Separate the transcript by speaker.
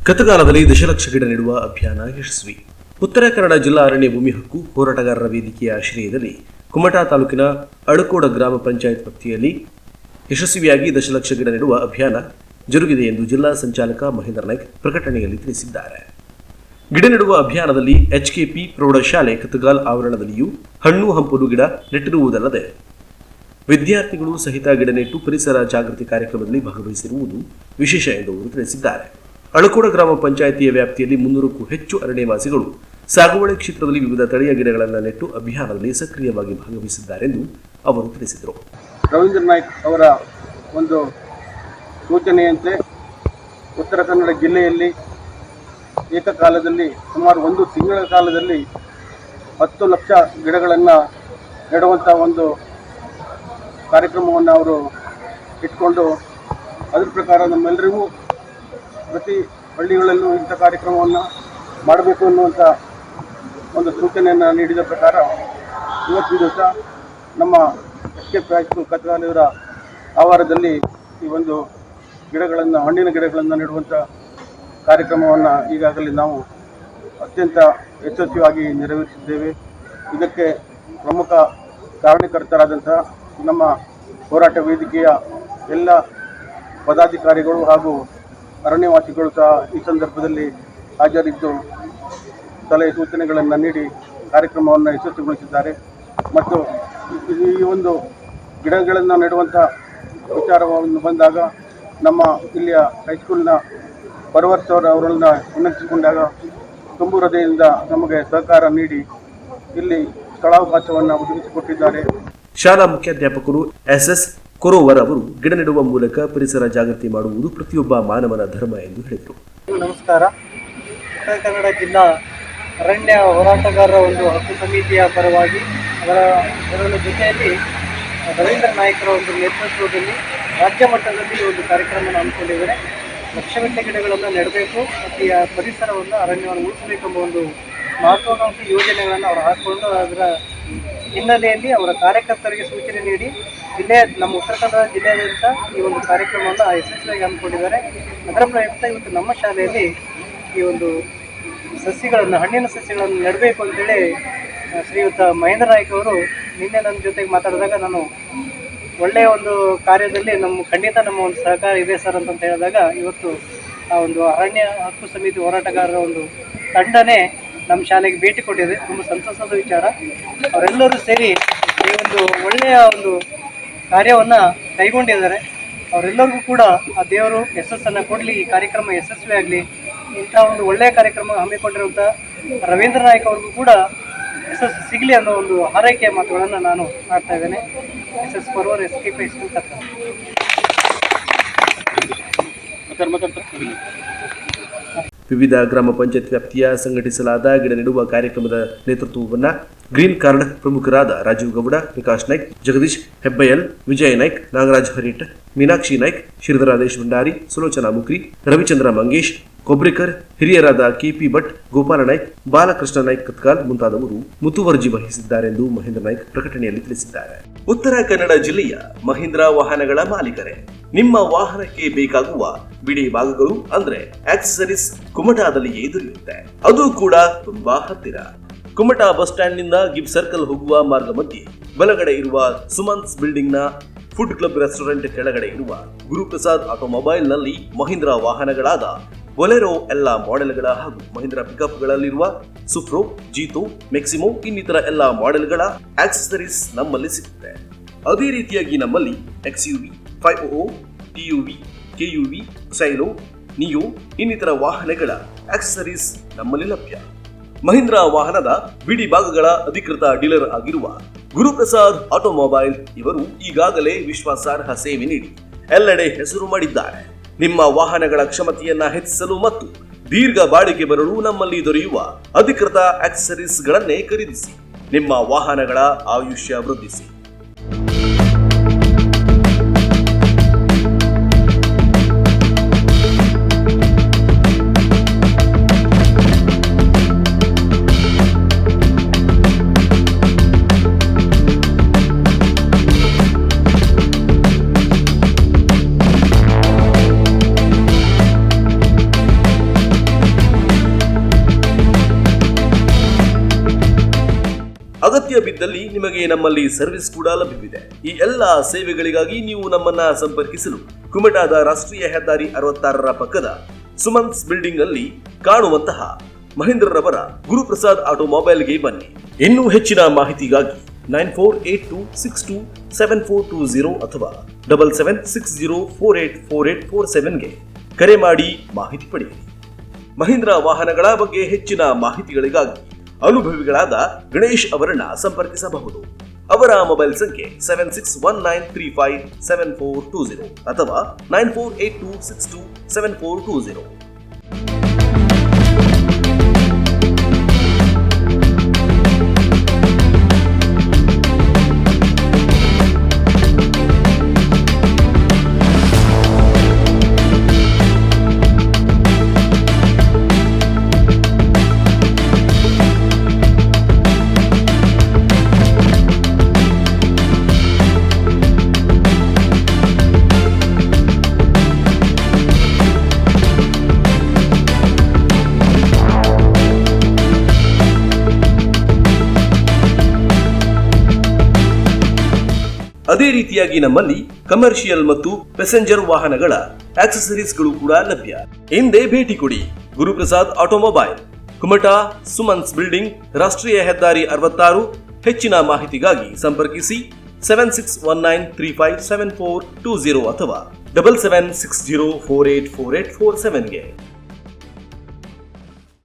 Speaker 1: ಕತಗಾಲದಲ್ಲಿ ದಶಲಕ್ಷ ಗಿಡ ನೆಡುವ ಅಭಿಯಾನ ಯಶಸ್ವಿ. ಉತ್ತರ ಕನ್ನಡ ಜಿಲ್ಲಾ ಅರಣ್ಯ ಭೂಮಿ ಹಕ್ಕು ಹೋರಾಟಗಾರರ ವೇದಿಕೆಯ ಆಶ್ರಯದಲ್ಲಿ ಕುಮಟಾ ತಾಲೂಕಿನ ಅಳಕೋಡ ಗ್ರಾಮ ಪಂಚಾಯತ್ ವ್ಯಾಪ್ತಿಯಲ್ಲಿ ಯಶಸ್ವಿಯಾಗಿ ದಶಲಕ್ಷ ಗಿಡ ನೆಡುವ ಅಭಿಯಾನ ಜರುಗಿದೆ ಎಂದು ಜಿಲ್ಲಾ ಸಂಚಾಲಕ ಮಹೇಂದ್ರ ನಾಯ್ಕ್ ಪ್ರಕಟಣೆಯಲ್ಲಿ ತಿಳಿಸಿದ್ದಾರೆ. ಗಿಡ ನೆಡುವ ಅಭಿಯಾನದಲ್ಲಿ ಎಚ್ಕೆಪಿ ಪ್ರೌಢಶಾಲೆ ಕತಗಾಲ್ ಆವರಣದಲ್ಲಿಯೂ ಹಣ್ಣು ಹಂಪಲು ಗಿಡ ನೆಟ್ಟಿರುವುದಲ್ಲದೆ ವಿದ್ಯಾರ್ಥಿಗಳು ಸಹಿತ ಗಿಡ ನೆಟ್ಟು ಪರಿಸರ ಜಾಗೃತಿ ಕಾರ್ಯಕ್ರಮದಲ್ಲಿ ಭಾಗವಹಿಸಿರುವುದು ವಿಶೇಷ ಎಂದು ಅವರು ತಿಳಿಸಿದ್ದಾರೆ. ಅಳಕೋಡ ಗ್ರಾಮ ಪಂಚಾಯಿತಿಯ ವ್ಯಾಪ್ತಿಯಲ್ಲಿ 300ಕ್ಕೂ ಹೆಚ್ಚು ಅರಣ್ಯವಾಸಿಗಳು ಸಾಗುವಳಿ ಕ್ಷೇತ್ರದಲ್ಲಿ ವಿವಿಧ ತಳಿಯ ಗಿಡಗಳನ್ನು ನೆಟ್ಟು ಅಭಿಯಾನದಲ್ಲಿ ಸಕ್ರಿಯವಾಗಿ ಭಾಗವಹಿಸಿದ್ದಾರೆಂದು ಅವರು ತಿಳಿಸಿದರು.
Speaker 2: ರವೀಂದ್ರ ನಾಯ್ಕ್ ಅವರ ಒಂದು ಸೂಚನೆಯಂತೆ ಉತ್ತರ ಕನ್ನಡ ಜಿಲ್ಲೆಯಲ್ಲಿ ಏಕಕಾಲದಲ್ಲಿ ಸುಮಾರು 1 ತಿಂಗಳ ಕಾಲದಲ್ಲಿ 10 ಲಕ್ಷ ಗಿಡಗಳನ್ನು ನೆಡುವಂಥ ಒಂದು ಕಾರ್ಯಕ್ರಮವನ್ನು ಅವರು ಇಟ್ಕೊಂಡು ಅದರ ಪ್ರಕಾರ ನಮ್ಮೆಲ್ಲರಿಗೂ ಪ್ರತಿ ಹಳ್ಳಿಗಳಲ್ಲೂ ಇಂಥ ಕಾರ್ಯಕ್ರಮವನ್ನು ಮಾಡಬೇಕು ಅನ್ನುವಂಥ ಒಂದು ಸೂಚನೆಯನ್ನು ನೀಡಿದ ಪ್ರಕಾರ ಇವತ್ತಿನ ದಿವಸ ನಮ್ಮ ಎಸ್ಕೆಪಿ ಹೈಸ್ಕೂಲ್ ಕತಗಾಲಿಯವರ ಆವಾರದಲ್ಲಿ ಈ ಒಂದು ಗಿಡಗಳನ್ನು ಹಣ್ಣಿನ ಗಿಡಗಳನ್ನು ನೆಡುವಂಥ ಕಾರ್ಯಕ್ರಮವನ್ನು ಈಗಾಗಲೇ ನಾವು ಅತ್ಯಂತ ಯಶಸ್ವಿಯಾಗಿ ನೆರವೇರಿಸಿದ್ದೇವೆ. ಇದಕ್ಕೆ ಪ್ರಮುಖ ಕಾರಣಕರ್ತರಾದಂಥ ನಮ್ಮ ಹೋರಾಟ ವೇದಿಕೆಯ ಎಲ್ಲ ಪದಾಧಿಕಾರಿಗಳು ಹಾಗೂ ಅರಣ್ಯವಾಸಿಗಳು ಸಹ ಈ ಸಂದರ್ಭದಲ್ಲಿ ಹಾಜರಿದ್ದು ಸಲಹೆ ಸೂಚನೆಗಳನ್ನು ನೀಡಿ ಕಾರ್ಯಕ್ರಮವನ್ನು ಯಶಸ್ವಿಗೊಳಿಸಿದ್ದಾರೆ. ಮತ್ತು ಈ ಒಂದು ಗಿಡಗಳನ್ನು ನೆಡುವಂಥ ವಿಚಾರವನ್ನು ಬಂದಾಗ ನಮ್ಮ ಇಲ್ಲಿಯ ಹೈಸ್ಕೂಲ್ನ ಪರವರ್ಸ್ ಅವರನ್ನ ವಿನಂತಿಸಿಕೊಂಡಾಗ ತುಂಬು ಹೃದಯದಿಂದ ನಮಗೆ ಸಹಕಾರ ನೀಡಿ ಇಲ್ಲಿ ಸ್ಥಳಾವಕಾಶವನ್ನು ಒದಗಿಸಿಕೊಟ್ಟಿದ್ದಾರೆ.
Speaker 1: ಶಾಲಾ ಮುಖ್ಯಾಧ್ಯಾಪಕರು ಎಸ್ ಕೊರೋವರ್ ಅವರು ಗಿಡ ನೆಡುವ ಮೂಲಕ ಪರಿಸರ ಜಾಗೃತಿ ಮಾಡುವುದು ಪ್ರತಿಯೊಬ್ಬ ಮಾನವನ ಧರ್ಮ ಎಂದು ಹೇಳಿದರು.
Speaker 3: ನಮಸ್ಕಾರ. ಉತ್ತರ ಕನ್ನಡ ಜಿಲ್ಲಾ ಅರಣ್ಯ ಹೋರಾಟಗಾರರ ಒಂದು ಹಕ್ಕು ಸಮಿತಿಯ ಪರವಾಗಿ ಅದರ ಜೊತೆಯಲ್ಲಿ ರವೀಂದ್ರ ನಾಯ್ಕರ ಒಂದು ನೇತೃತ್ವದಲ್ಲಿ ರಾಜ್ಯ ಮಟ್ಟದಲ್ಲಿ ಒಂದು ಕಾರ್ಯಕ್ರಮವನ್ನು ಹಮ್ಮಿಕೊಂಡಿದ್ದಾರೆ. ಲಕ್ಷಗಟ್ಟಲೆ ಗಿಡಗಳನ್ನು ನೆಡಬೇಕು ಮತ್ತು ಈ ಪರಿಸರವನ್ನು ಅರಣ್ಯವನ್ನು ಉಳಿಸಬೇಕೆಂಬ ಒಂದು ಮಹತ್ವಾಕಾಂಕ್ಷಿ ಯೋಜನೆಗಳನ್ನು ಅವರು ಹಾಕಿಕೊಂಡು ಅದರ ಹಿನ್ನೆಲೆಯಲ್ಲಿ ಅವರ ಕಾರ್ಯಕರ್ತರಿಗೆ ಸೂಚನೆ ನೀಡಿ ನಮ್ಮ ಉತ್ತರ ಕನ್ನಡ ಜಿಲ್ಲೆಯಾದ್ಯಂತ ಈ ಒಂದು ಕಾರ್ಯಕ್ರಮವನ್ನು ಯಶಸ್ವಿಯಾಗಿ ಹಮ್ಮಿಕೊಂಡಿದ್ದಾರೆ. ಅದರ ಪ್ರಯುಕ್ತ ಇವತ್ತು ನಮ್ಮ ಶಾಲೆಯಲ್ಲಿ ಈ ಒಂದು ಸಸಿಗಳನ್ನು ಹಣ್ಣಿನ ಸಸ್ಯಗಳನ್ನು ನೆಡಬೇಕು ಅಂತೇಳಿ ಶ್ರೀಯುತ ಮಹೇಂದ್ರ ನಾಯ್ಕ್ ಅವರು ನಿನ್ನೆ ನನ್ನ ಜೊತೆಗೆ ಮಾತಾಡಿದಾಗ ನಾನು ಒಳ್ಳೆಯ ಒಂದು ಕಾರ್ಯದಲ್ಲಿ ಖಂಡಿತ ನಮ್ಮ ಒಂದು ಸಹಕಾರ ಇದೆ ಸರ್ ಅಂತ ಹೇಳಿದಾಗ ಇವತ್ತು ಆ ಒಂದು ಅರಣ್ಯ ಹಕ್ಕು ಸಮಿತಿ ಹೋರಾಟಗಾರರ ಒಂದು ತಂಡನೇ ನಮ್ಮ ಶಾಲೆಗೆ ಭೇಟಿ ಕೊಟ್ಟಿದೆ. ತುಂಬ ಸಂತಸದ ವಿಚಾರ. ಅವರೆಲ್ಲರೂ ಸೇರಿ ಈ ಒಂದು ಒಳ್ಳೆಯ ಒಂದು ಕಾರ್ಯವನ್ನು ಕೈಗೊಂಡಿದ್ದಾರೆ. ಅವರೆಲ್ಲರಿಗೂ ಕೂಡ ಆ ದೇವರು ಯಶಸ್ಸನ್ನು ಕೊಡಲಿ, ಈ ಕಾರ್ಯಕ್ರಮ ಯಶಸ್ವಿಯಾಗಲಿ. ಇಂಥ ಒಂದು ಒಳ್ಳೆಯ ಕಾರ್ಯಕ್ರಮ ಹಮ್ಮಿಕೊಂಡಿರುವಂಥ ರವೀಂದ್ರ ನಾಯ್ಕ್ ಅವ್ರಿಗೂ ಕೂಡ ಯಶಸ್ಸು ಸಿಗಲಿ ಅನ್ನೋ ಒಂದು ಹಾರೈಕೆಯ ಮಾತುಗಳನ್ನು ನಾನು ಮಾಡ್ತಾ ಇದ್ದೇನೆ. ಎಸ್ ಪರ್ವರ್ ಎಸ್ಕೆಪಿ ಹೈಸ್ಕೂಲ್ ಕತಗಾಲ್.
Speaker 1: ವಿವಿಧ ಗ್ರಾಮ ಪಂಚಾಯತ್ ವ್ಯಾಪ್ತಿಯ ಸಂಘಟಿಸಲಾದ ಗಿಡ ನೆಡುವ ಕಾರ್ಯಕ್ರಮದ ನೇತೃತ್ವವನ್ನು ಗ್ರೀನ್ ಕಾರ್ಡ್ ಪ್ರಮುಖರಾದ ರಾಜೀವ್ ಗೌಡ, ಪ್ರಕಾಶ್ ನಾಯ್ಕ್, ಜಗದೀಶ್ ಹೆಬ್ಬಯಲ್, ವಿಜಯ್ ನಾಯ್ಕ್, ನಾಗರಾಜ್ ಹರಿಟ್, ಮೀನಾಕ್ಷಿ ನಾಯ್ಕ್, ಶ್ರೀಧರ ದೇಶಭಂಡಾರಿ, ಸುಲೋಚನಾ ಮುಕ್ರಿ, ರವಿಚಂದ್ರ ಮಂಗೇಶ್, ಕೊಬ್ರಿಕರ್, ಹಿರಿಯರಾದ ಕೆಪಿ ಭಟ್, ಗೋಪಾಲ ನಾಯ್ಕ್, ಬಾಲಕೃಷ್ಣ ನಾಯ್ಕ್ ಕತ್ಕಾಲ್ ಮುಂತಾದವರು ಮುತುವರ್ಜಿ ವಹಿಸಿದ್ದಾರೆಂದು ಮಹೇಂದ್ರ ನಾಯ್ಕ್ ಪ್ರಕಟಣೆಯಲ್ಲಿ ತಿಳಿಸಿದ್ದಾರೆ. ಉತ್ತರ ಕನ್ನಡ ಜಿಲ್ಲೆಯ ಮಹೀಂದ್ರ ವಾಹನಗಳ ಮಾಲೀಕರೇ, ನಿಮ್ಮ ವಾಹನಕ್ಕೆ ಬೇಕಾಗುವ ಬಿಡಿ ಭಾಗಗಳು ಅಂದ್ರೆ ಆಕ್ಸೆಸರೀಸ್ ಕುಮಟಾದಲ್ಲಿಯೇ ದೊರೆಯುತ್ತೆ. ಅದು ಕೂಡ ತುಂಬಾ ಹತ್ತಿರ. ಕುಮಟಾ ಬಸ್ ಸ್ಟ್ಯಾಂಡ್ ನಿಂದ ಗಿಬ್ ಸರ್ಕಲ್ ಹೋಗುವ ಮಾರ್ಗ ಮಧ್ಯೆ ಬಲಗಡೆ ಇರುವ ಸುಮನ್ಸ್ ಬಿಲ್ಡಿಂಗ್ ನ ಫುಡ್ ಕ್ಲಬ್ ರೆಸ್ಟೋರೆಂಟ್ ಕೆಳಗಡೆ ಇರುವ ಗುರುಪ್ರಸಾದ್ ಆಟೋಮೊಬೈಲ್ ನಲ್ಲಿ ಮಹೀಂದ್ರ ವಾಹನಗಳಾದ ಬೊಲೆರೋ ಎಲ್ಲ ಮಾಡೆಲ್ಗಳ ಹಾಗೂ ಮಹೀಂದ್ರ ಪಿಕಪ್ಗಳಲ್ಲಿರುವ ಸುಫ್ರೋ, ಜೀತೋ, ಮೆಕ್ಸಿಮೋ ಇನ್ನಿತರ ಎಲ್ಲ ಮಾಡೆಲ್ಗಳ ಆಕ್ಸೆಸರೀಸ್ ನಮ್ಮಲ್ಲಿ ಸಿಗುತ್ತೆ. ಅದೇ ರೀತಿಯಾಗಿ ನಮ್ಮಲ್ಲಿ XUV, 500, TUV, KUV, silo, neo ಇನ್ನಿತರ ವಾಹನಗಳ ಆಕ್ಸೆಸರೀಸ್ ನಮ್ಮಲ್ಲಿ ಲಭ್ಯ. ಮಹೀಂದ್ರ ವಾಹನದ ಬಿಡಿ ಭಾಗಗಳ ಅಧಿಕೃತ ಡೀಲರ್ ಆಗಿರುವ ಗುರುಪ್ರಸಾದ್ ಆಟೋಮೊಬೈಲ್ ಇವರು ಈಗಾಗಲೇ ವಿಶ್ವಾಸಾರ್ಹ ಸೇವೆ ನೀಡಿ ಎಲ್ಲೆಡೆ ಹೆಸರು ಮಾಡಿದ್ದಾರೆ. ನಿಮ್ಮ ವಾಹನಗಳ ಕ್ಷಮತೆಯನ್ನ ಹೆಚ್ಚಿಸಲು ಮತ್ತು ದೀರ್ಘ ಬಾಳಿಕೆ ಬರಲು ನಮ್ಮಲ್ಲಿ ದೊರೆಯುವ ಅಧಿಕೃತ ಆಕ್ಸೆಸರೀಸ್ಗಳನ್ನೇ ಖರೀದಿಸಿ ನಿಮ್ಮ ವಾಹನಗಳ ಆಯುಷ್ಯ ವೃದ್ಧಿಸಿ. ಅಗತ್ಯ ಬಿದ್ದಲ್ಲಿ ನಿಮಗೆ ನಮ್ಮಲ್ಲಿ ಸರ್ವಿಸ್ ಕೂಡ ಲಭ್ಯವಿದೆ. ಈ ಎಲ್ಲಾ ಸೇವೆಗಳಿಗಾಗಿ ನೀವು ನಮ್ಮನ್ನ ಸಂಪರ್ಕಿಸಲು ಕುಮಟಾದ ರಾಷ್ಟ್ರೀಯ ಹೆದ್ದಾರಿ 66ರ ಪಕ್ಕದ ಸುಮನ್ಸ್ ಬಿಲ್ಡಿಂಗ್ ನಲ್ಲಿ ಕಾಣುವಂತಹ ಮಹೇಂದ್ರರವರ ಗುರುಪ್ರಸಾದ್ ಆಟೋಮೊಬೈಲ್ಗೆ ಬನ್ನಿ. ಇನ್ನೂ ಹೆಚ್ಚಿನ ಮಾಹಿತಿಗಾಗಿ 9482627420 ಅಥವಾ 7760484847ಗೆ ಕರೆ ಮಾಡಿ ಮಾಹಿತಿ ಪಡೆಯಿರಿ. ಮಹೀಂದ್ರ ವಾಹನಗಳ ಬಗ್ಗೆ ಹೆಚ್ಚಿನ ಮಾಹಿತಿಗಳಿಗಾಗಿ ಅನುಭವಿಗಳಾದ ಗಣೇಶ್ ಅವರನ್ನ ಸಂಪರ್ಕಿಸಬಹುದು. ಅವರ ಮೊಬೈಲ್ ಸಂಖ್ಯೆ 7619357420 ಅಥವಾ 9482627420. ಅದೇ ರೀತಿಯಾಗಿ ನಮ್ಮಲ್ಲಿ ಕಮರ್ಷಿಯಲ್ ಮತ್ತು ಪ್ಯಾಸೆಂಜರ್ ವಾಹನಗಳ ಆಕ್ಸೆಸರೀಸ್ಗಳು ಕೂಡ ಲಭ್ಯ. ಹಿಂದೆ ಭೇಟಿ ಕೊಡಿ. ಗುರುಪ್ರಸಾದ್ ಆಟೋಮೊಬೈಲ್, ಕುಮಟಾ, ಸುಮನ್ಸ್ ಬಿಲ್ಡಿಂಗ್, ರಾಷ್ಟ್ರೀಯ ಹೆದ್ದಾರಿ 66. ಹೆಚ್ಚಿನ ಮಾಹಿತಿಗಾಗಿ ಸಂಪರ್ಕಿಸಿ 7619357420 ಅಥವಾ 7760484847ಗೆ.